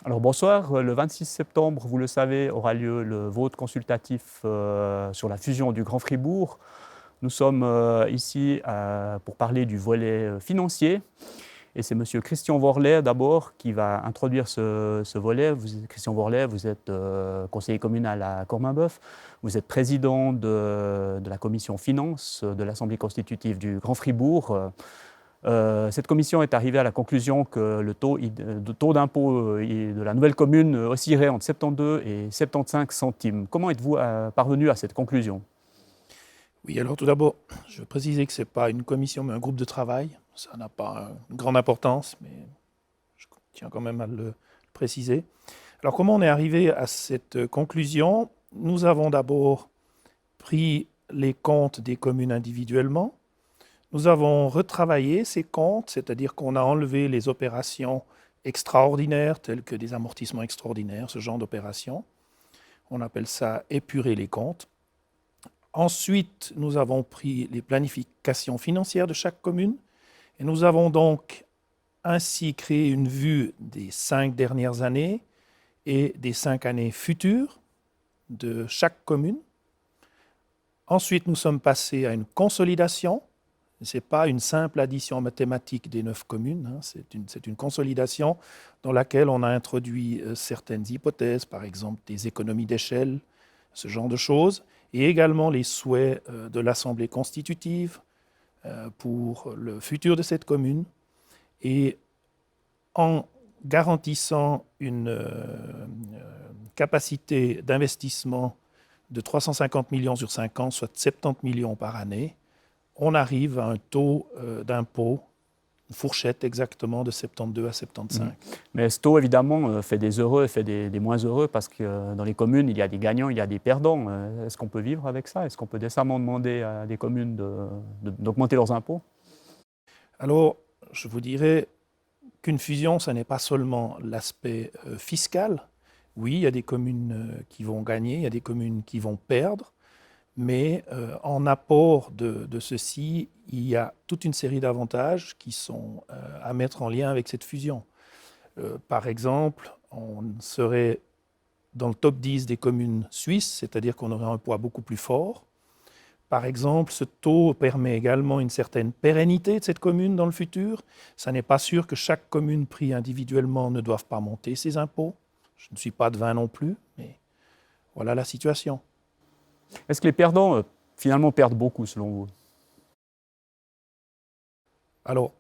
Alors bonsoir, le 26 septembre, vous le savez, aura lieu le vote consultatif sur la fusion du Grand Fribourg. Nous sommes ici pour parler du volet financier et c'est Monsieur Christian Worlet d'abord qui va introduire ce volet. Christian Worlet, vous êtes conseiller communal à Corminboeuf, vous êtes président de la commission finances de l'Assemblée constitutive du Grand Fribourg. Cette commission est arrivée à la conclusion que le taux d'impôt de la nouvelle commune oscillerait entre 72 et 75 centimes. Comment êtes-vous parvenu à cette conclusion? Oui, alors tout d'abord, je veux préciser que ce n'est pas une commission, mais un groupe de travail. Ça n'a pas une grande importance, mais je tiens quand même à le préciser. Alors comment on est arrivé à cette conclusion? Nous avons d'abord pris les comptes des communes individuellement. Nous avons retravaillé ces comptes, c'est-à-dire qu'on a enlevé les opérations extraordinaires, telles que des amortissements extraordinaires, ce genre d'opérations. On appelle ça épurer les comptes. Ensuite, nous avons pris les planifications financières de chaque commune et nous avons donc ainsi créé une vue des 5 dernières années et des 5 années futures de chaque commune. Ensuite, nous sommes passés à une consolidation. Ce n'est pas une simple addition mathématique des 9 communes, c'est une consolidation dans laquelle on a introduit certaines hypothèses, par exemple des économies d'échelle, ce genre de choses, et également les souhaits de l'Assemblée constitutive pour le futur de cette commune, et en garantissant une capacité d'investissement de 350 millions sur 5 ans, soit 70 millions par année, on arrive à un taux d'impôt, une fourchette exactement de 72 à 75. Mais ce taux, évidemment, fait des heureux et fait des moins heureux parce que dans les communes, il y a des gagnants, il y a des perdants. Est-ce qu'on peut vivre avec ça? Est-ce qu'on peut décemment demander à des communes d'augmenter leurs impôts? Alors, je vous dirais qu'une fusion, ce n'est pas seulement l'aspect fiscal. Oui, il y a des communes qui vont gagner, il y a des communes qui vont perdre. Mais en apport de ceci, il y a toute une série d'avantages qui sont à mettre en lien avec cette fusion. Par exemple, on serait dans le top 10 des communes suisses, c'est-à-dire qu'on aurait un poids beaucoup plus fort. Par exemple, ce taux permet également une certaine pérennité de cette commune dans le futur. Ça n'est pas sûr que chaque commune prise individuellement ne doive pas monter ses impôts. Je ne suis pas devin non plus, mais voilà la situation. Est-ce que les perdants, finalement, perdent beaucoup, selon vous? Alors,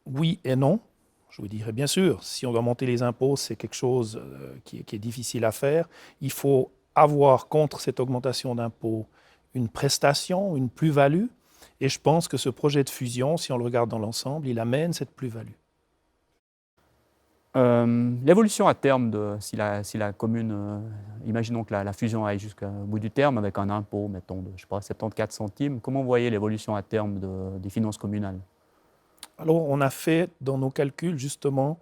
oui et non. Je vous dirais bien sûr, si on doit monter les impôts, c'est quelque chose qui est difficile à faire. Il faut avoir contre cette augmentation d'impôts une prestation, une plus-value. Et je pense que ce projet de fusion, si on le regarde dans l'ensemble, il amène cette plus-value. L'évolution à terme, si la commune, imaginons que la fusion aille jusqu'au bout du terme avec un impôt, mettons, de, je sais pas, 74 centimes, comment vous voyez l'évolution à terme des finances communales? Alors, on a fait dans nos calculs justement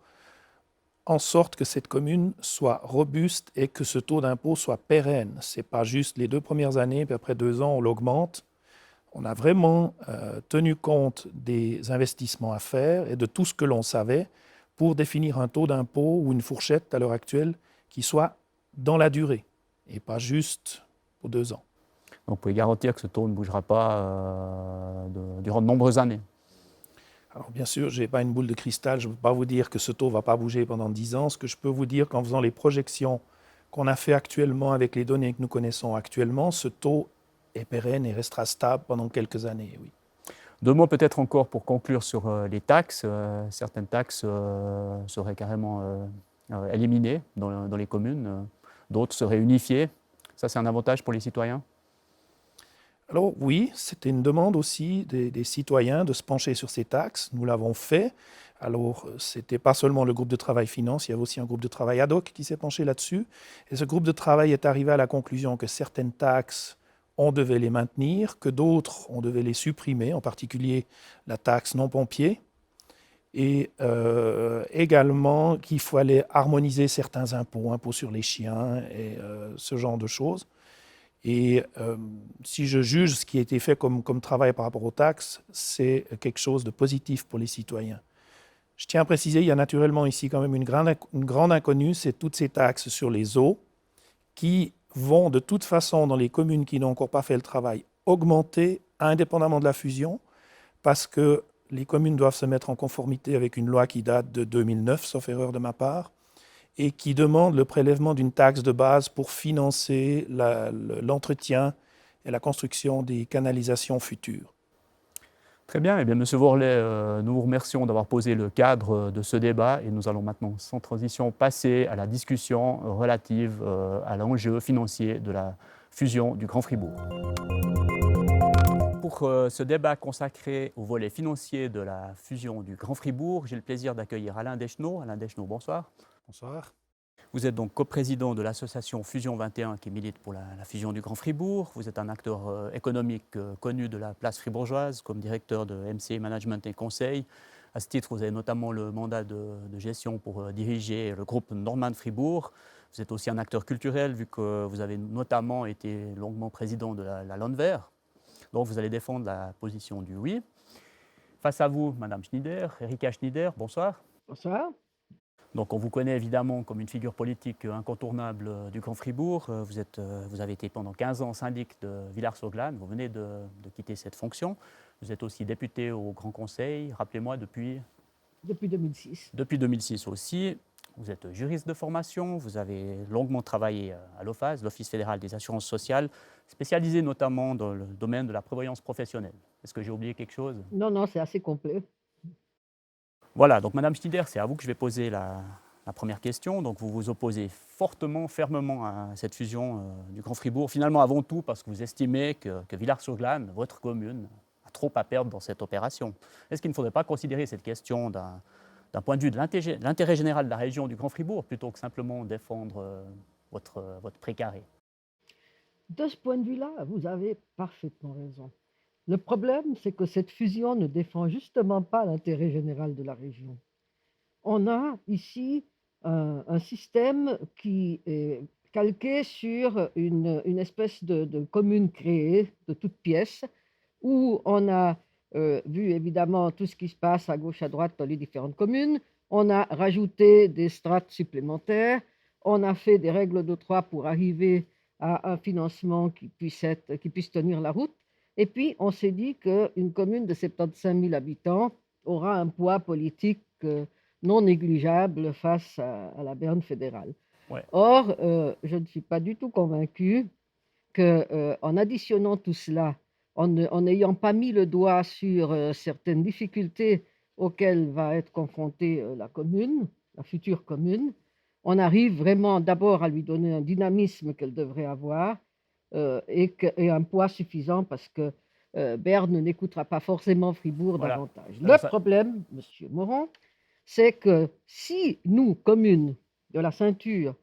en sorte que cette commune soit robuste et que ce taux d'impôt soit pérenne. Ce n'est pas juste les 2 premières années, puis après 2 ans, on l'augmente. On a vraiment tenu compte des investissements à faire et de tout ce que l'on savait pour définir un taux d'impôt ou une fourchette à l'heure actuelle qui soit dans la durée et pas juste pour 2 ans. Donc vous pouvez garantir que ce taux ne bougera pas durant de nombreuses années? Alors bien sûr, je n'ai pas une boule de cristal, je ne peux pas vous dire que ce taux ne va pas bouger pendant 10 ans. Ce que je peux vous dire qu'en faisant les projections qu'on a fait actuellement avec les données que nous connaissons actuellement, ce taux est pérenne et restera stable pendant quelques années, oui. 2 mots peut-être encore pour conclure sur les taxes. Certaines taxes seraient carrément éliminées dans les communes, d'autres seraient unifiées. Ça, c'est un avantage pour les citoyens? Alors oui, c'était une demande aussi des citoyens de se pencher sur ces taxes. Nous l'avons fait. Alors, ce n'était pas seulement le groupe de travail finance, il y avait aussi un groupe de travail ad hoc qui s'est penché là-dessus. Et ce groupe de travail est arrivé à la conclusion que certaines taxes, on devait les maintenir, que d'autres, on devait les supprimer, en particulier la taxe non-pompier. Et également qu'il fallait harmoniser certains impôts, impôts sur les chiens et ce genre de choses. Et si je juge ce qui a été fait comme travail par rapport aux taxes, c'est quelque chose de positif pour les citoyens. Je tiens à préciser, il y a naturellement ici quand même une grande inconnue, c'est toutes ces taxes sur les eaux qui vont de toute façon dans les communes qui n'ont encore pas fait le travail augmenter indépendamment de la fusion parce que les communes doivent se mettre en conformité avec une loi qui date de 2009, sauf erreur de ma part, et qui demande le prélèvement d'une taxe de base pour financer l'entretien et la construction des canalisations futures. Très bien. Eh bien, Monsieur Worley, nous vous remercions d'avoir posé le cadre de ce débat et nous allons maintenant, sans transition, passer à la discussion relative à l'enjeu financier de la fusion du Grand Fribourg. Pour ce débat consacré au volet financier de la fusion du Grand Fribourg, j'ai le plaisir d'accueillir Alain Deschenaux. Alain Deschenaux, bonsoir. Bonsoir. Vous êtes donc coprésident de l'association Fusion 21 qui milite pour la fusion du Grand Fribourg. Vous êtes un acteur économique connu de la place fribourgeoise comme directeur de MC Management et Conseil. À ce titre, vous avez notamment le mandat de gestion pour diriger le groupe Norman Fribourg. Vous êtes aussi un acteur culturel vu que vous avez notamment été longuement président de la Landwehr. Donc vous allez défendre la position du oui. Face à vous, Madame Schneider, Erika Schneider, bonsoir. Bonsoir. Donc on vous connaît évidemment comme une figure politique incontournable du Grand Fribourg. Vous avez été pendant 15 ans syndic de Villars-sur-Glâne. Vous venez de quitter cette fonction. Vous êtes aussi député au Grand Conseil, rappelez-moi, depuis 2006. Depuis 2006 aussi. Vous êtes juriste de formation, vous avez longuement travaillé à l'OFAS, l'Office fédéral des assurances sociales, spécialisé notamment dans le domaine de la prévoyance professionnelle. Est-ce que j'ai oublié quelque chose? Non, c'est assez complet. Voilà, donc Madame Schneider, c'est à vous que je vais poser la première question. Donc vous vous opposez fortement, fermement à cette fusion du Grand Fribourg, finalement avant tout parce que vous estimez que Villars-sur-Glâne, votre commune, a trop à perdre dans cette opération. Est-ce qu'il ne faudrait pas considérer cette question d'un point de vue de l'intérêt général de la région du Grand Fribourg plutôt que simplement défendre votre précaré? De ce point de vue-là, vous avez parfaitement raison. Le problème, c'est que cette fusion ne défend justement pas l'intérêt général de la région. On a ici un système qui est calqué sur une espèce de commune créée de toutes pièces, où on a vu évidemment tout ce qui se passe à gauche, à droite dans les différentes communes. On a rajouté des strates supplémentaires. On a fait des règles d'octroi pour arriver à un financement qui puisse tenir la route. Et puis, on s'est dit qu'une commune de 75 000 habitants aura un poids politique non négligeable face à la Berne fédérale. Ouais. Or, je ne suis pas du tout convaincue qu'en additionnant tout cela, en n'ayant pas mis le doigt sur certaines difficultés auxquelles va être confrontée la commune, la future commune, on arrive vraiment d'abord à lui donner un dynamisme qu'elle devrait avoir et un poids suffisant parce que Berne n'écoutera pas forcément Fribourg Voilà. davantage. Alors Le problème, Monsieur Moran, c'est que si nous, communes de la ceinture,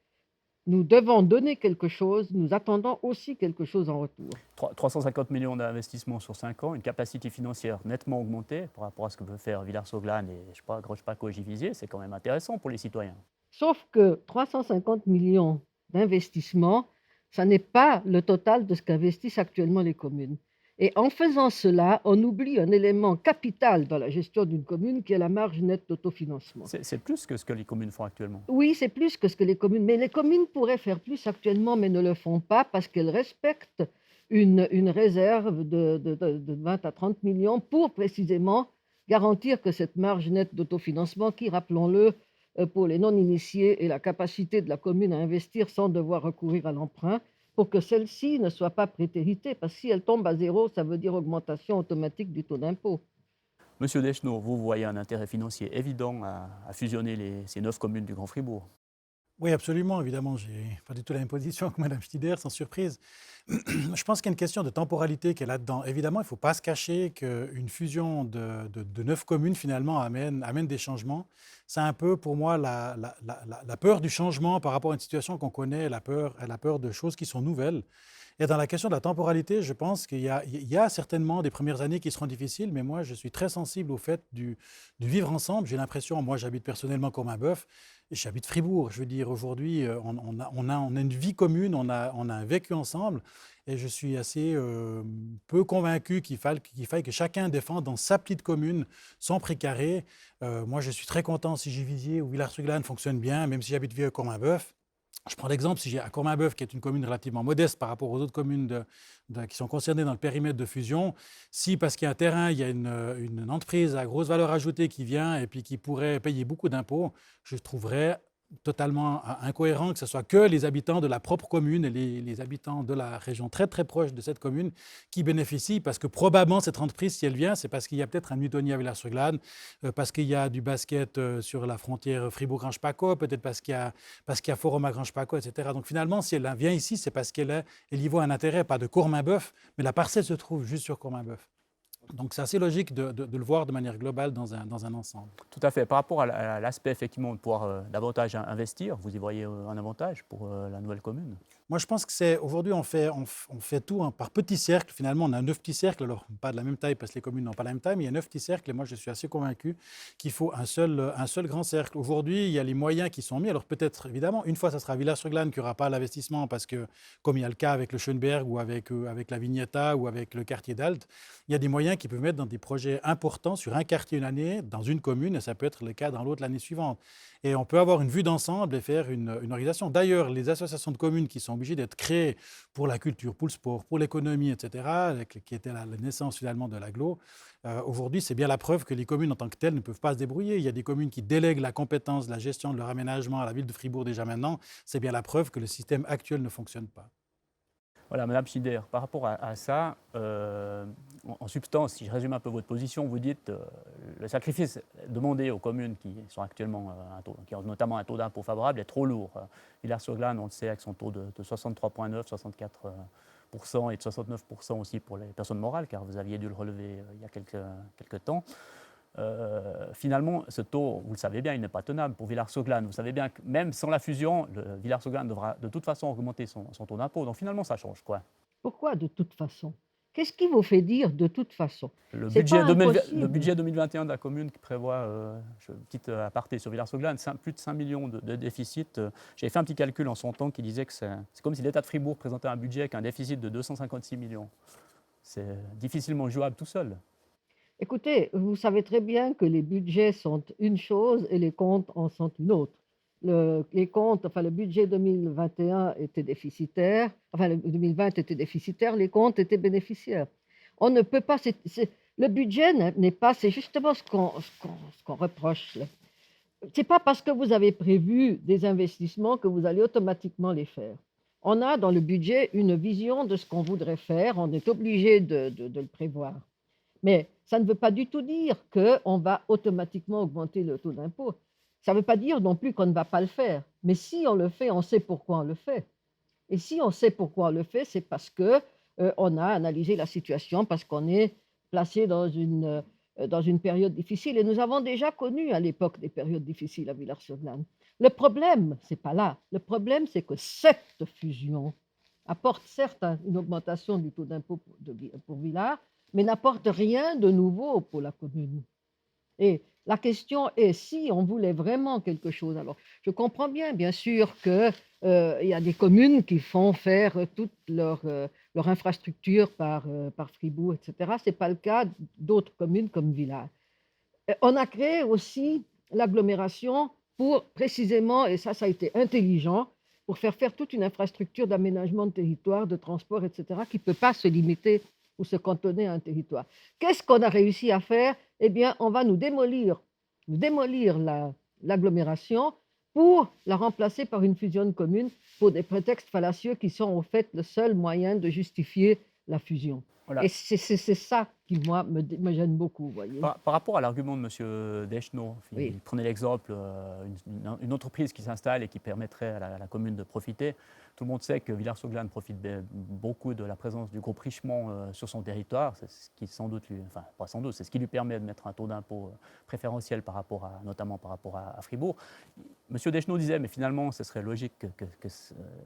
nous devons donner quelque chose, nous attendons aussi quelque chose en retour. 350 millions d'investissements sur 5 ans, une capacité financière nettement augmentée par rapport à ce que peut faire Villars-sur-Glâne et, je sais pas, Groche-Paco, Givisiez, c'est quand même intéressant pour les citoyens. Sauf que 350 millions d'investissements, ça n'est pas le total de ce qu'investissent actuellement les communes. Et en faisant cela, on oublie un élément capital dans la gestion d'une commune qui est la marge nette d'autofinancement. C'est plus que ce que les communes font actuellement. Oui, c'est plus que ce que les communes. Mais les communes pourraient faire plus actuellement, mais ne le font pas parce qu'elles respectent une réserve de 20 à 30 millions pour précisément garantir que cette marge nette d'autofinancement, qui, rappelons-le, pour les non-initiés, est la capacité de la commune à investir sans devoir recourir à l'emprunt, pour que celle-ci ne soit pas prétéritée. Parce que si elle tombe à zéro, ça veut dire augmentation automatique du taux d'impôt. Monsieur Deschenaux, vous voyez un intérêt financier évident à fusionner ces 9 communes du Grand Fribourg. Oui, absolument. Évidemment, je n'ai pas du tout la même position que Mme Schneider, sans surprise. Je pense qu'il y a une question de temporalité qui est là-dedans. Évidemment, il ne faut pas se cacher qu'une fusion de 9 communes, finalement, amène des changements. C'est un peu, pour moi, la peur du changement par rapport à une situation qu'on connaît, la peur de choses qui sont nouvelles. Et dans la question de la temporalité, je pense qu'il y a certainement des premières années qui seront difficiles, mais moi, je suis très sensible au fait du vivre ensemble. J'ai l'impression, moi, j'habite personnellement comme un bœuf, j'habite Fribourg. Je veux dire, aujourd'hui, on a une vie commune, on a vécu ensemble. Et je suis assez peu convaincu qu'il faille que chacun défende dans sa petite commune son précaré. Moi, je suis très content si Givisiez ou Villars-sur-Glâne fonctionne bien, même si j'habite Vieux-Courmainboeuf. Je prends l'exemple, si j'ai à Courmainboeuf, qui est une commune relativement modeste par rapport aux autres communes qui sont concernées dans le périmètre de fusion, si parce qu'il y a un terrain, il y a une entreprise à grosse valeur ajoutée qui vient et puis qui pourrait payer beaucoup d'impôts, je trouverais totalement incohérent que ce soit que les habitants de la propre commune et les habitants de la région très très proche de cette commune qui bénéficient, parce que probablement cette entreprise, si elle vient, c'est parce qu'il y a peut-être un Newtonia à Villars-sur-Glâne, parce qu'il y a du basket sur la frontière Fribourg-Grange-Paco, peut-être parce qu'il y a Forum à Grange-Paco, etc. Donc finalement, si elle vient ici, c'est parce elle y voit un intérêt, pas de Courmainboeuf, mais la parcelle se trouve juste sur Courmainboeuf. Donc c'est assez logique de le voir de manière globale dans un ensemble. Tout à fait. Par rapport à l'aspect effectivement de pouvoir davantage investir, vous y voyez un avantage pour la nouvelle commune? Moi, je pense que c'est aujourd'hui, on fait tout par petits cercles. Finalement, on a 9 petits cercles, alors pas de la même taille parce que les communes n'ont pas la même taille, mais il y a 9 petits cercles et moi, je suis assez convaincu qu'il faut un seul grand cercle. Aujourd'hui, il y a les moyens qui sont mis. Alors peut-être, évidemment, une fois, ça sera Villars-sur-Glâne qui n'aura pas l'investissement parce que, comme il y a le cas avec le Schönberg ou avec la Vignetta ou avec le quartier d'Alt, il y a des moyens qui peuvent mettre dans des projets importants sur un quartier une année, dans une commune, et ça peut être le cas dans l'autre l'année suivante. Et on peut avoir une vue d'ensemble et faire une organisation. D'ailleurs, les associations de communes qui sont obligées d'être créées pour la culture, pour le sport, pour l'économie, etc., qui était la naissance finalement de l'agglo, aujourd'hui, c'est bien la preuve que les communes en tant que telles ne peuvent pas se débrouiller. Il y a des communes qui délèguent la compétence de la gestion de leur aménagement à la ville de Fribourg déjà maintenant. C'est bien la preuve que le système actuel ne fonctionne pas. Voilà, Madame Schneider, par rapport à ça, en substance, si je résume un peu votre position, vous dites le sacrifice demandé aux communes qui sont actuellement, qui ont notamment un taux d'impôt favorable, est trop lourd. Villars-sur-Glâne, on le sait, avec son taux de 63,9, 64% et de 69% aussi pour les personnes morales, car vous aviez dû le relever il y a quelques temps. Finalement, ce taux, vous le savez bien, il n'est pas tenable pour Villars-sur-Glâne. Vous savez bien que même sans la fusion, Villars-sur-Glâne devra de toute façon augmenter son taux d'impôt. Donc finalement, ça change quoi? Pourquoi de toute façon? Qu'est-ce qui vous fait dire de toute façon? Le C'est pas le impossible. budget 2021 de la commune qui prévoit, petite aparté sur Villars-sur-Glâne, plus de 5 millions de déficit. J'avais fait un petit calcul en son temps qui disait que c'est comme si l'État de Fribourg présentait un budget avec un déficit de 256 millions. C'est difficilement jouable tout seul. Écoutez, vous savez très bien que les budgets sont une chose et les comptes en sont une autre. Les comptes, enfin le budget 2021 était déficitaire, enfin le 2020 était déficitaire, les comptes étaient bénéficiaires. On ne peut pas, le budget n'est pas, c'est justement ce qu'on reproche là. C'est pas parce que vous avez prévu des investissements que vous allez automatiquement les faire. On a dans le budget une vision de ce qu'on voudrait faire, on est obligé de le prévoir. Mais ça ne veut pas du tout dire qu'on va automatiquement augmenter le taux d'impôt. Ça ne veut pas dire non plus qu'on ne va pas le faire. Mais si on le fait, on sait pourquoi on le fait. Et si on sait pourquoi on le fait, c'est parce que on a analysé la situation, parce qu'on est placé dans une période difficile. Et nous avons déjà connu à l'époque des périodes difficiles à Villars-sur-Glâne. Le problème, c'est pas là. Le problème, c'est que cette fusion apporte certes une augmentation du taux d'impôt pour Villars, mais n'apporte rien de nouveau pour la commune. Et la question est, si on voulait vraiment quelque chose, alors je comprends bien sûr qu'il y a des communes qui font faire toute leur infrastructure par Fribourg, etc. Ce n'est pas le cas d'autres communes comme Villars. On a créé aussi l'agglomération pour précisément, et ça a été intelligent, pour faire toute une infrastructure d'aménagement de territoire, de transport, etc., qui ne peut pas se limiter ou se cantonner à un territoire. Qu'est-ce qu'on a réussi à faire? Eh bien, on va nous démolir l'agglomération pour la remplacer par une fusion de communes pour des prétextes fallacieux qui sont au fait le seul moyen de justifier la fusion. Voilà. Et c'est ça qui, moi, me gêne beaucoup, vous voyez. Par rapport à l'argument de M. Deschenaux, Oui. il prenait l'exemple une entreprise qui s'installe et qui permettrait à la commune de profiter. Tout le monde sait que Villars-sur-Glâne profite beaucoup de la présence du groupe Richemont sur son territoire. C'est ce qui sans doute enfin pas sans doute, c'est ce qui lui permet de mettre un taux d'impôt préférentiel notamment par rapport à Fribourg. M. Deschenaux disait, mais finalement, ce serait logique que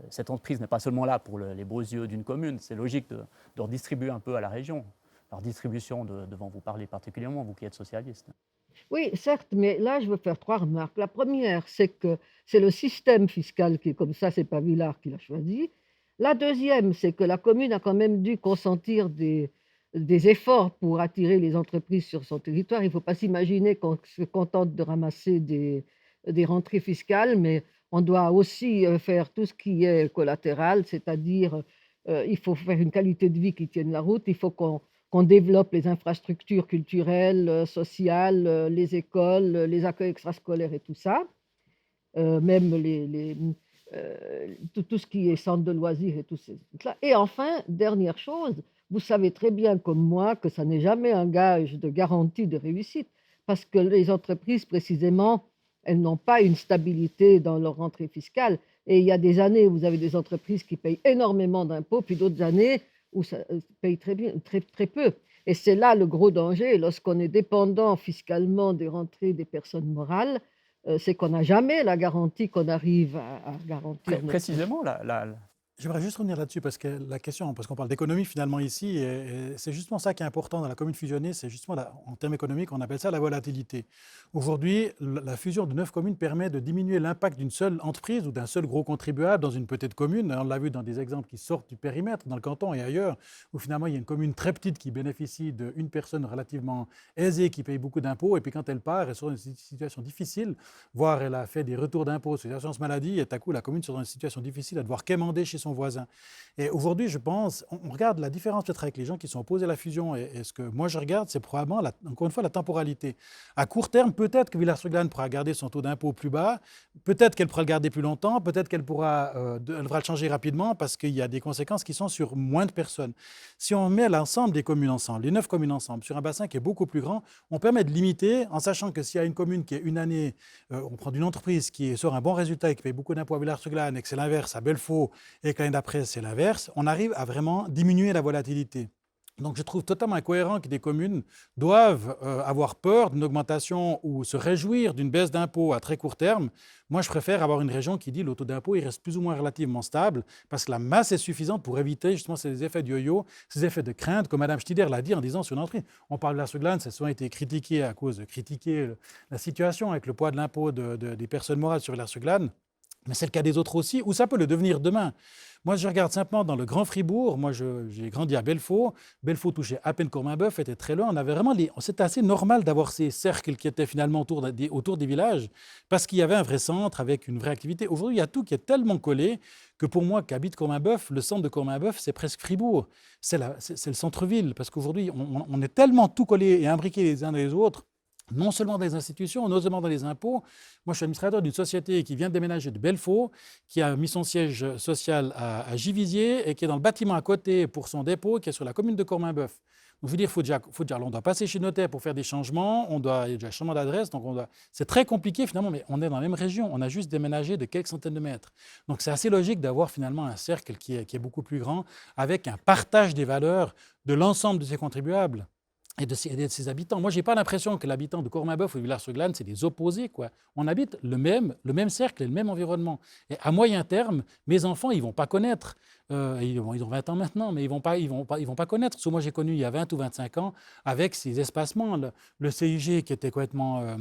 cette entreprise n'est pas seulement là pour les beaux yeux d'une commune, c'est logique de redistribuer un peu à la région. Alors, distribution, devant vous parler particulièrement, vous qui êtes socialiste. Oui, certes, mais là, je veux faire 3 remarques. La première, c'est que c'est le système fiscal qui est comme ça, c'est pas Villars qui l'a choisi. La deuxième, c'est que la commune a quand même dû consentir des efforts pour attirer les entreprises sur son territoire. Il ne faut pas s'imaginer qu'on se contente de ramasser des rentrées fiscales, mais on doit aussi, faire tout ce qui est collatéral, c'est-à-dire, il faut faire une qualité de vie qui tienne la route. Il faut qu'on développe les infrastructures culturelles, sociales, les écoles, les accueils extrascolaires et tout ça, même tout ce qui est centre de loisirs et tous ces trucs-là. Et enfin, dernière chose, vous savez très bien comme moi que ça n'est jamais un gage de garantie de réussite parce que les entreprises, précisément, elles n'ont pas une stabilité dans leur rentrée fiscale et il y a des années où vous avez des entreprises qui payent énormément d'impôts, puis d'autres années où ça, payent très bien, très peu. Et c'est là le gros danger lorsqu'on est dépendant fiscalement des rentrées des personnes morales, c'est qu'on n'a jamais la garantie qu'on arrive à garantir notre. Précisément, J'aimerais juste revenir là-dessus parce que la question, parce qu'on parle d'économie finalement ici, et c'est justement ça qui est important dans la commune fusionnée, c'est justement, en termes économiques, on appelle ça la volatilité. Aujourd'hui, la fusion de 9 communes permet de diminuer l'impact d'une seule entreprise ou d'un seul gros contribuable dans une petite commune. On l'a vu dans des exemples qui sortent du périmètre, dans le canton et ailleurs, où finalement il y a une commune très petite qui bénéficie d'une personne relativement aisée qui paye beaucoup d'impôts, et puis quand elle part, elle est dans une situation difficile, voire elle a fait des retours d'impôts sur l'assurance maladie, et tout à coup la commune se trouve dans une situation difficile à devoir quémander chez son voisin. Et aujourd'hui, je pense, on regarde la différence peut-être avec les gens qui sont opposés à la fusion, et ce que moi je regarde, c'est probablement, encore une fois, la temporalité. À court terme, peut-être que Villars-sur-Glâne pourra garder son taux d'impôt plus bas, peut-être qu'elle pourra le garder plus longtemps, peut-être qu'elle devra le changer rapidement parce qu'il y a des conséquences qui sont sur moins de personnes. Si on met l'ensemble des communes ensemble, les 9 communes ensemble, sur un bassin qui est beaucoup plus grand, on permet de limiter, en sachant que s'il y a une commune qui est une année, on prend une entreprise qui sort un bon résultat et qui paye beaucoup d'impôts à Villars-sur-Glâne, et que c'est l'inverse à Belfaux, et que l'année d'après c'est l'inverse, on arrive à vraiment diminuer la volatilité. Donc je trouve totalement incohérent que des communes doivent avoir peur d'une augmentation ou se réjouir d'une baisse d'impôts à très court terme. Moi, je préfère avoir une région qui dit que le taux d'impôt il reste plus ou moins relativement stable parce que la masse est suffisante pour éviter justement ces effets de yo-yo, ces effets de crainte, comme Mme Stider l'a dit en disant sur une entreprise. On parle de la Villars-sur-Glâne, ça a souvent été critiqué à cause de critiquer la situation avec le poids de l'impôt des personnes morales sur Villars-sur-Glâne. Mais c'est le cas des autres aussi, ou ça peut le devenir demain. Moi, je regarde simplement dans le Grand Fribourg. Moi, j'ai grandi à Belfaux. Belfaux touchait à peine Courmaybeuf, était très loin. On avait vraiment c'était assez normal d'avoir ces cercles qui étaient finalement autour des villages, parce qu'il y avait un vrai centre avec une vraie activité. Aujourd'hui, il y a tout qui est tellement collé que pour moi, qui habite Courmaybeuf, le centre de Courmaybeuf, c'est presque Fribourg. C'est le centre-ville, parce qu'aujourd'hui, on est tellement tout collé et imbriqués les uns les autres, non seulement dans les institutions, non seulement dans les impôts. Moi, je suis administrateur d'une société qui vient de déménager de Belfaux, qui a mis son siège social à Givisiez et qui est dans le bâtiment à côté pour son dépôt, qui est sur la commune de Courmaybeuf. Donc, je veux dire, on doit passer chez le notaire pour faire des changements, il y a déjà un changement d'adresse, donc c'est très compliqué finalement, mais on est dans la même région, on a juste déménagé de quelques centaines de mètres. Donc, c'est assez logique d'avoir finalement un cercle qui est beaucoup plus grand, avec un partage des valeurs de l'ensemble de ses contribuables et de ses habitants. Moi, je n'ai pas l'impression que l'habitant de Courmaybeuf ou de Villars-sur-Glâne, c'est des opposés, quoi. On habite le même cercle et le même environnement. Et à moyen terme, mes enfants, ils ne vont pas connaître, ils ont 20 ans maintenant, mais ils vont pas connaître. Ce que moi, j'ai connu il y a 20 ou 25 ans, avec ces espacements, le CIG qui était complètement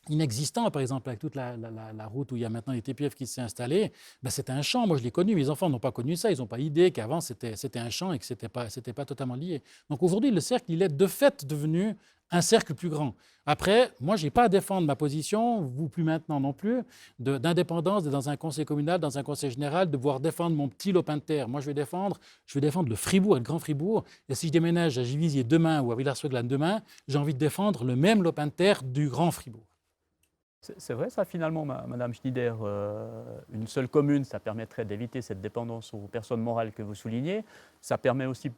inexistant, par exemple, avec toute la route où il y a maintenant les TPF qui s'est installée, ben c'était un champ. Moi, je l'ai connu. Mes enfants n'ont pas connu ça. Ils n'ont pas idée qu'avant, c'était un champ et que ce n'était pas totalement lié. Donc aujourd'hui, le cercle, il est de fait devenu un cercle plus grand. Après, moi, je n'ai pas à défendre ma position, vous plus maintenant non plus, d'indépendance dans un conseil communal, dans un conseil général, de pouvoir défendre mon petit lopin de terre. Moi, je vais défendre le Fribourg, le Grand Fribourg. Et si je déménage à Givisiez demain ou à Villars-sur-Glâne demain, j'ai envie de défendre le même lopin de terre du Grand Fribourg. C'est vrai ça finalement, Madame Schneider, une seule commune, ça permettrait d'éviter cette dépendance aux personnes morales que vous soulignez. Ça permet aussi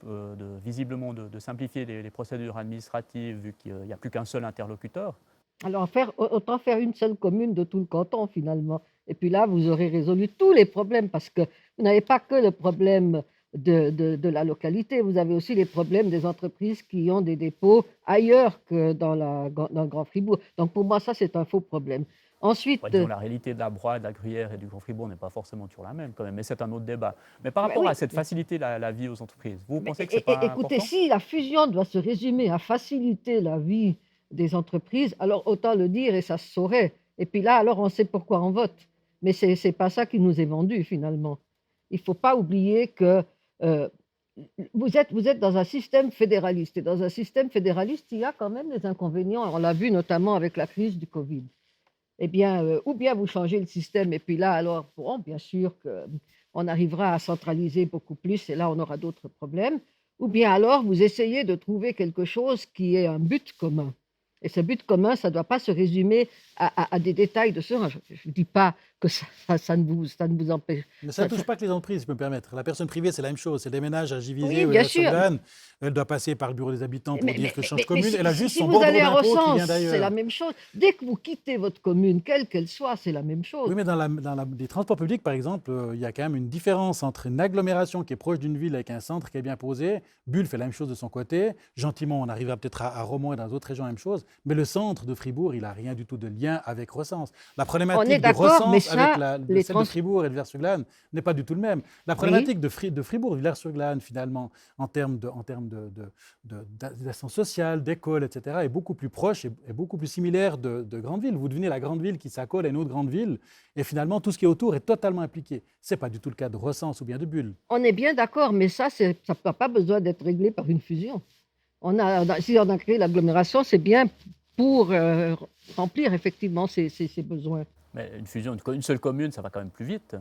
visiblement de simplifier les procédures administratives vu qu'il n'y a plus qu'un seul interlocuteur. Alors autant faire une seule commune de tout le canton finalement. Et puis là, vous aurez résolu tous les problèmes parce que vous n'avez pas que le problème de la localité, vous avez aussi les problèmes des entreprises qui ont des dépôts ailleurs que dans le Grand Fribourg. Donc pour moi, ça, c'est un faux problème. Ensuite, Disons, la réalité de la Broye, de la Gruyère et du Grand Fribourg n'est pas forcément toujours la même quand même, mais c'est un autre débat. Mais par rapport oui, à cette facilité la vie aux entreprises, vous mais pensez que ce n'est pas écoutez, important? si la fusion doit se résumer à faciliter la vie des entreprises, alors autant le dire et ça se saurait. Et puis là, alors on sait pourquoi on vote. Mais c'est pas ça qui nous est vendu finalement. Il ne faut pas oublier que euh, vous êtes dans un système fédéraliste. Et dans un système fédéraliste, il y a quand même des inconvénients. On l'a vu notamment avec la crise du Covid. Eh bien, ou bien vous changez le système, et puis là, alors, bon, bien sûr qu'on arrivera à centraliser beaucoup plus, et là, on aura d'autres problèmes. Ou bien alors, vous essayez de trouver quelque chose qui est un but commun. Et ce but commun, ça ne doit pas se résumer à des détails de ce genre. Je ne dis pas que ça ne vous empêche. Mais ça ne touche pas que les entreprises, si je peux me permettre. La personne privée, c'est la même chose. Elle déménage à Givisiez Oui, ou à bien sûr. Villars-sur-Glâne. Elle doit passer par le bureau des habitants pour dire que change de commune. Si, Elle a juste si son vous bordereau allez à d'impôt qui Recense, vient c'est la d'ailleurs. même chose. Dès que vous quittez votre commune, quelle qu'elle soit, c'est la même chose. Oui, mais dans les transports publics, par exemple, il y a quand même une différence entre une agglomération qui est proche d'une ville avec un centre qui est bien posé. Bulle fait la même chose de son côté. Gentiment, on arrivera peut-être à Romont et dans d'autres régions, la même chose. Mais le centre de Fribourg, il n'a rien du tout de lien avec Recense. La On est problématique de d'accord, mais Recense avec ça, celle de Fribourg et de Villars-sur-Glâne n'est pas du tout le même. La Oui, problématique de Fribourg et de Villars-sur-Glâne, finalement, en termes d'assistance sociale, d'école, etc., est beaucoup plus proche et beaucoup plus similaire de grandes villes. Vous devenez la grande ville qui s'accole à une autre grande ville, et finalement, tout ce qui est autour est totalement impliqué. Ce n'est pas du tout le cas de Recense ou bien de Bulle. on est bien d'accord, mais ça n'a pas besoin d'être réglé par une fusion. Si on a créé l'agglomération, c'est bien pour remplir effectivement ces besoins. Mais une fusion, une seule commune, ça va quand même plus vite.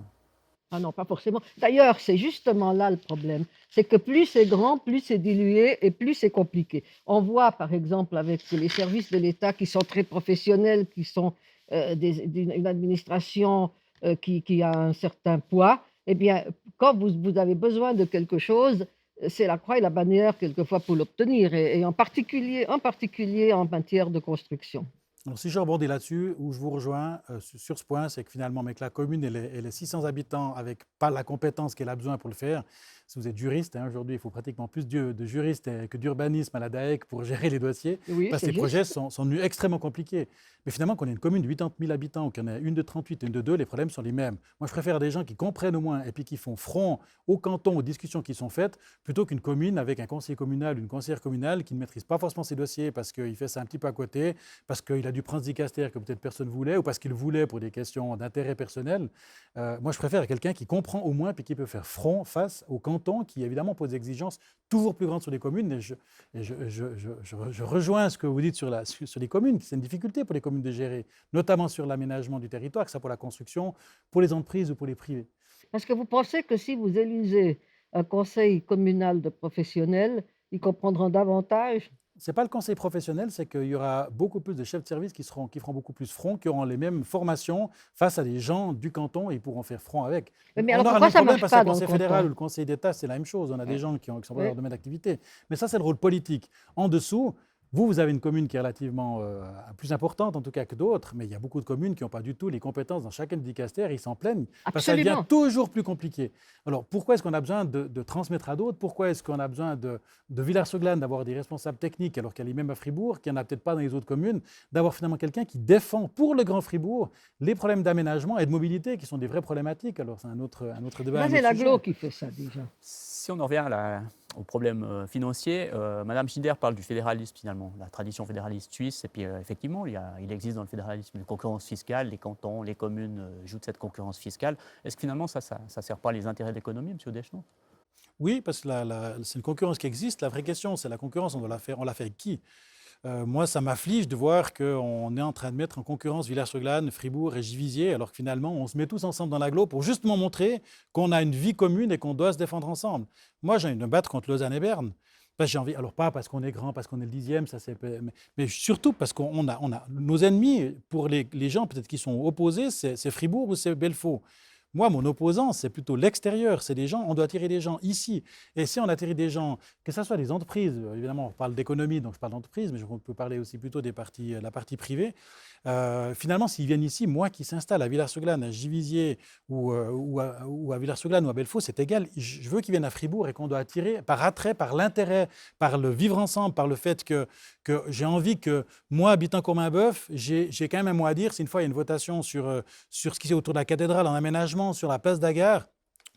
Ah non, pas forcément. D'ailleurs, c'est justement là le problème. C'est que plus c'est grand, plus c'est dilué et plus c'est compliqué. On voit, par exemple, avec les services de l'État qui sont très professionnels, qui sont une administration qui a un certain poids, eh bien, quand vous avez besoin de quelque chose, c'est la croix et la bannière quelquefois pour l'obtenir, et en particulier en matière de construction. Alors, si je rebondis là-dessus, où je vous rejoins sur ce point, c'est que finalement, avec la commune et les 600 habitants, avec pas la compétence qu'elle a besoin pour le faire, si vous êtes juriste, aujourd'hui, il faut pratiquement plus de juristes que d'urbanisme à la DAEC pour gérer les dossiers, Oui, parce que c'est les projets juste. sont devenus extrêmement compliqués. Mais finalement, qu'on ait une commune de 80 000 habitants ou qu'il y en ait une de 38 et une de 2, les problèmes sont les mêmes. Moi, je préfère des gens qui comprennent au moins et puis qui font front au canton, aux discussions qui sont faites, plutôt qu'une commune avec un conseiller communal ou une conseillère communale qui ne maîtrise pas forcément ses dossiers parce qu'il fait ça un petit peu à côté, parce qu'il a dû prendre Dicaster que peut-être personne ne voulait, ou parce qu'il voulait pour des questions d'intérêt personnel. Moi, je préfère quelqu'un qui comprend au moins, puis qui peut faire front face au canton, qui évidemment pose des exigences toujours plus grandes sur les communes. Je rejoins ce que vous dites sur les communes, c'est une difficulté pour les communes de gérer, notamment sur l'aménagement du territoire, que ce soit pour la construction, pour les entreprises ou pour les privés. Parce que vous pensez que si vous élisez un conseil communal de professionnels, ils comprendront davantage? Ce n'est pas le conseil professionnel, c'est qu'il y aura beaucoup plus de chefs de service qui feront beaucoup plus front, qui auront les mêmes formations face à des gens du canton et ils pourront faire front avec. Mais On alors aura le pourquoi même ça ne problème marche parce que pas le dans le conseil fédéral ou canton? le conseil d'État, c'est la même chose. On a des gens qui ne sont pas dans Oui. leur domaine d'activité. Mais ça, c'est le rôle politique. En dessous, vous avez une commune qui est relativement plus importante, en tout cas que d'autres, mais il y a beaucoup de communes qui n'ont pas du tout les compétences dans chacun des dicastères, ils s'en plaignent, parce que ça devient Absolument. toujours plus compliqué. Alors, pourquoi est-ce qu'on a besoin de transmettre à d'autres? Pourquoi est-ce qu'on a besoin de Villars-sur-Glâne d'avoir des responsables techniques, alors qu'elle est même à Fribourg, qu'il n'y en a peut-être pas dans les autres communes, d'avoir finalement quelqu'un qui défend pour le Grand Fribourg les problèmes d'aménagement et de mobilité, qui sont des vraies problématiques. Alors, c'est un autre débat, Là, un c'est autre l'agglo sujet. qui fait ça déjà. Si on en revient au problème financier, Madame Schneider parle du fédéralisme finalement, la tradition fédéraliste suisse, et puis effectivement, il existe dans le fédéralisme une concurrence fiscale, les cantons, les communes jouent de cette concurrence fiscale. Est-ce que finalement ça ne sert pas les intérêts de l'économie, M. Deschamps? Oui, parce que c'est une concurrence qui existe. La vraie question, c'est la concurrence, on la fait avec qui? Moi, ça m'afflige de voir qu'on est en train de mettre en concurrence Villars-sur-Glâne, Fribourg et Givisiez, alors que finalement, on se met tous ensemble dans l'agglo pour justement montrer qu'on a une vie commune et qu'on doit se défendre ensemble. Moi, j'ai envie de me battre contre Lausanne et Berne. J'ai envie, alors pas parce qu'on est grand, parce qu'on est le 10e, mais surtout parce qu'on a nos ennemis, pour les gens peut-être qui sont opposés, c'est Fribourg ou c'est Belfaux. Moi, mon opposant, c'est plutôt l'extérieur. C'est des gens, on doit attirer des gens ici. Et si on attire des gens, que ce soit des entreprises, évidemment, on parle d'économie, donc je parle d'entreprise, mais on peut parler aussi plutôt la partie privée. Finalement, s'ils viennent ici, moi qui s'installe à Villars-sur-Glâne, à Givisiez ou à Villars-sur-Glâne ou à Belfaux, c'est égal. Je veux qu'ils viennent à Fribourg et qu'on doit attirer par attrait, par l'intérêt, par le vivre ensemble, par le fait que j'ai envie que moi, habitant Courmain-Boeuf, j'ai quand même un mot à dire. Si une fois il y a une votation sur ce qui est autour de la cathédrale en aménagement, sur la place d'Agar,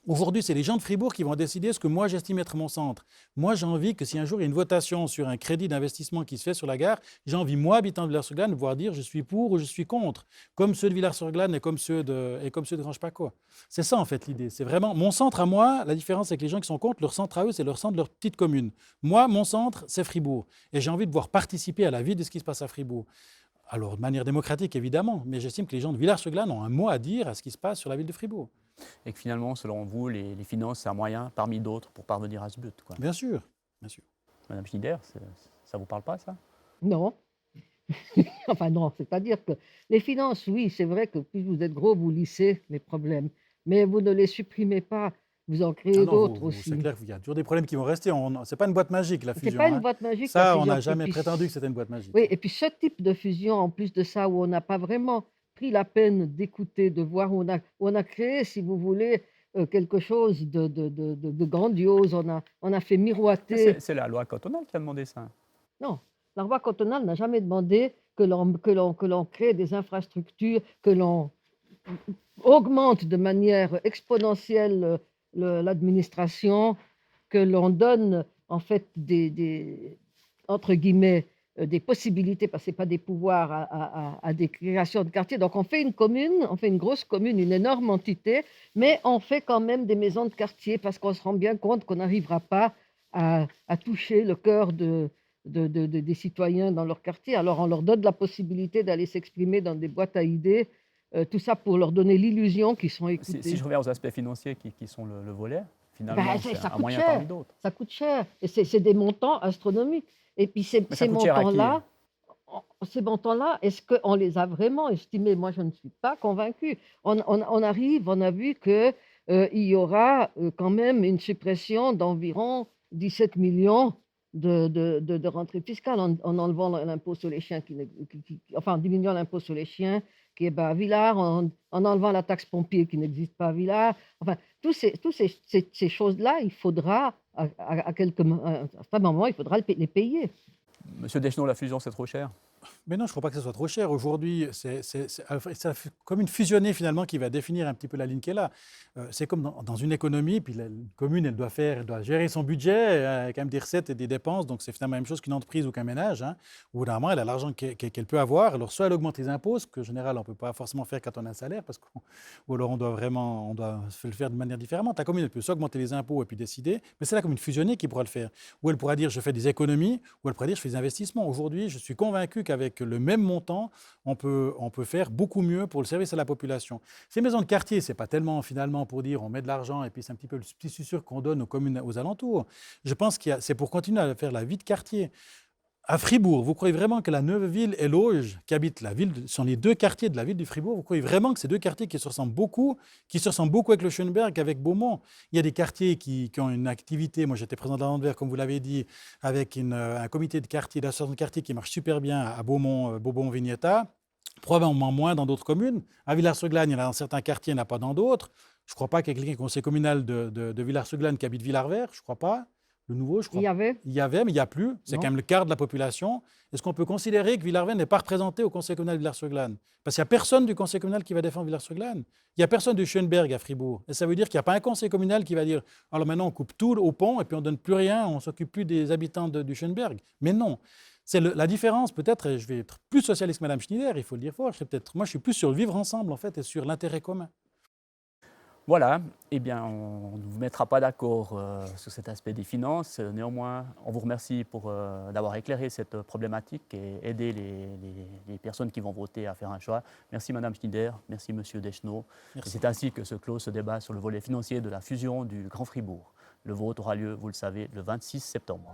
Aujourd'hui, c'est les gens de Fribourg qui vont décider ce que moi j'estime être mon centre. Moi, j'ai envie que si un jour il y a une votation sur un crédit d'investissement qui se fait sur la gare, j'ai envie, moi, habitant de Villars-sur-Glâne, de pouvoir dire je suis pour ou je suis contre, comme ceux de Villars-sur-Glâne et comme ceux de Grange-Paco. C'est ça en fait l'idée. C'est vraiment mon centre à moi. La différence avec les gens qui sont contre, leur centre à eux, c'est leur centre de leur petite commune. Moi, mon centre, c'est Fribourg. Et j'ai envie de pouvoir participer à la vie de ce qui se passe à Fribourg. Alors, de manière démocratique, évidemment, mais j'estime que les gens de Villars-sur-Glâne ont un mot à dire à ce qui se passe sur la ville de Fribourg. Et que finalement, selon vous, les finances, c'est un moyen parmi d'autres pour parvenir à ce but, quoi. Bien sûr, bien sûr. Madame Schneider, ça ne vous parle pas, ça? Non. Enfin non, c'est-à-dire que les finances, oui, c'est vrai que plus vous êtes gros, vous lissez les problèmes, mais vous ne les supprimez pas, vous en Ah créez non, d'autres c'est aussi. clair qu'il y a toujours des problèmes qui vont rester. Ce n'est pas une boîte magique, la C'est fusion, pas une hein. boîte magique, la Ça, on fusion. n'a Et jamais puis, prétendu que c'était une boîte magique. oui, et puis ce type de fusion, en plus de ça, où on n'a pas vraiment pris la peine d'écouter, de voir, où on a créé, si vous voulez, quelque chose de grandiose, on a fait Mais miroiter. c'est la loi cantonale qui a demandé ça. Non, la loi cantonale n'a jamais demandé que l'on crée des infrastructures, que l'on augmente de manière exponentielle l'administration, que l'on donne en fait entre guillemets, des possibilités, parce que ce n'est pas des pouvoirs à des créations de quartiers. Donc on fait une commune, on fait une grosse commune, une énorme entité, mais on fait quand même des maisons de quartier parce qu'on se rend bien compte qu'on n'arrivera pas à toucher le cœur des citoyens dans leur quartier. Alors on leur donne la possibilité d'aller s'exprimer dans des boîtes à idées, tout ça pour leur donner l'illusion qu'ils sont Si écoutés. je reviens aux aspects financiers qui sont le volet, Ben, finalement, c'est ça un coûte moyen cher, parmi d'autres. ça coûte cher et c'est des montants astronomiques et puis Mais ça coûte cher à qui? ces montants-là, est-ce qu'on les a vraiment estimés? Moi, je ne suis pas convaincue. On arrive, on a vu que, il y aura, quand même une suppression d'environ 17 millions de rentrées fiscales en enlevant l'impôt sur les chiens enfin, en diminuant l'impôt sur les chiens qui est bas à Villars, en enlevant la taxe pompier qui n'existe pas à Villars. Enfin, ces choses-là, il faudra à un certain moment, il faudra les payer. Monsieur Deschenaux, la fusion, c'est trop cher? Mais non, je ne crois pas que ce soit trop cher. Aujourd'hui, c'est comme une fusionnée finalement qui va définir un petit peu la ligne qui est là. C'est comme dans une économie, puis la commune, elle doit gérer son budget avec quand même des recettes et des dépenses. Donc c'est finalement la même chose qu'une entreprise ou qu'un ménage, hein. Au bout d'un moment, elle a l'argent qu'elle peut avoir. Alors soit elle augmente les impôts, ce qu'en général on ne peut pas forcément faire quand on a un salaire, ou alors on doit le faire de manière différente. La commune, elle peut soit augmenter les impôts et puis décider, mais c'est la commune fusionnée qui pourra le faire. Ou elle pourra dire je fais des économies, ou elle pourra dire je fais des investissements. Aujourd'hui, je suis convaincu qu'avec le même montant, on peut faire beaucoup mieux pour le service à la population. Ces maisons de quartier, ce n'est pas tellement finalement pour dire on met de l'argent et puis c'est un petit peu le petit sucre qu'on donne aux communes aux alentours. Je pense que c'est pour continuer à faire la vie de quartier. À Fribourg, vous croyez vraiment que la Neuveville et l'Auge, qui habitent la ville, sont les deux quartiers de la ville de Fribourg? Vous croyez vraiment que ces deux quartiers qui se ressemblent beaucoup avec le Schönberg, avec Beaumont? Il y a des quartiers qui ont une activité. Moi, j'étais président de la Landwehr, comme vous l'avez dit, avec un comité de quartier, d'association de quartier qui marche super bien à Beaumont, Bourbon-Vignetta. Probablement moins dans d'autres communes. À Villars-sur-Glâne, il y en a dans certains quartiers, il n'y en a pas dans d'autres. Je ne crois pas qu'il y ait quelqu'un au conseil communal de Villars-sur-Glâne qui habite Villars-Vert. Je ne crois pas. Le nouveau, je crois. Il y avait? Il y avait, mais il n'y a plus. C'est Non. quand même le quart de la population. Est-ce qu'on peut considérer que Villars-Vert n'est pas représenté au conseil communal de Villars-sur-Glâne? Parce qu'il n'y a personne du conseil communal qui va défendre Villars-sur-Glâne. Il n'y a personne du Schönberg à Fribourg. Et ça veut dire qu'il n'y a pas un conseil communal qui va dire alors maintenant on coupe tout au pont et puis on ne donne plus rien, on ne s'occupe plus des habitants du Schönberg. Mais non. C'est la différence, peut-être, et je vais être plus socialiste que Mme Schneider, il faut le dire fort, moi je suis plus sur le vivre ensemble en fait et sur l'intérêt commun. Voilà, eh bien, on ne vous mettra pas d'accord sur cet aspect des finances. Néanmoins, on vous remercie d'avoir éclairé cette problématique et aidé les personnes qui vont voter à faire un choix. Merci Madame Schneider, merci Monsieur Deschenaux. C'est ainsi que se clôt ce débat sur le volet financier de la fusion du Grand Fribourg. Le vote aura lieu, vous le savez, le 26 septembre.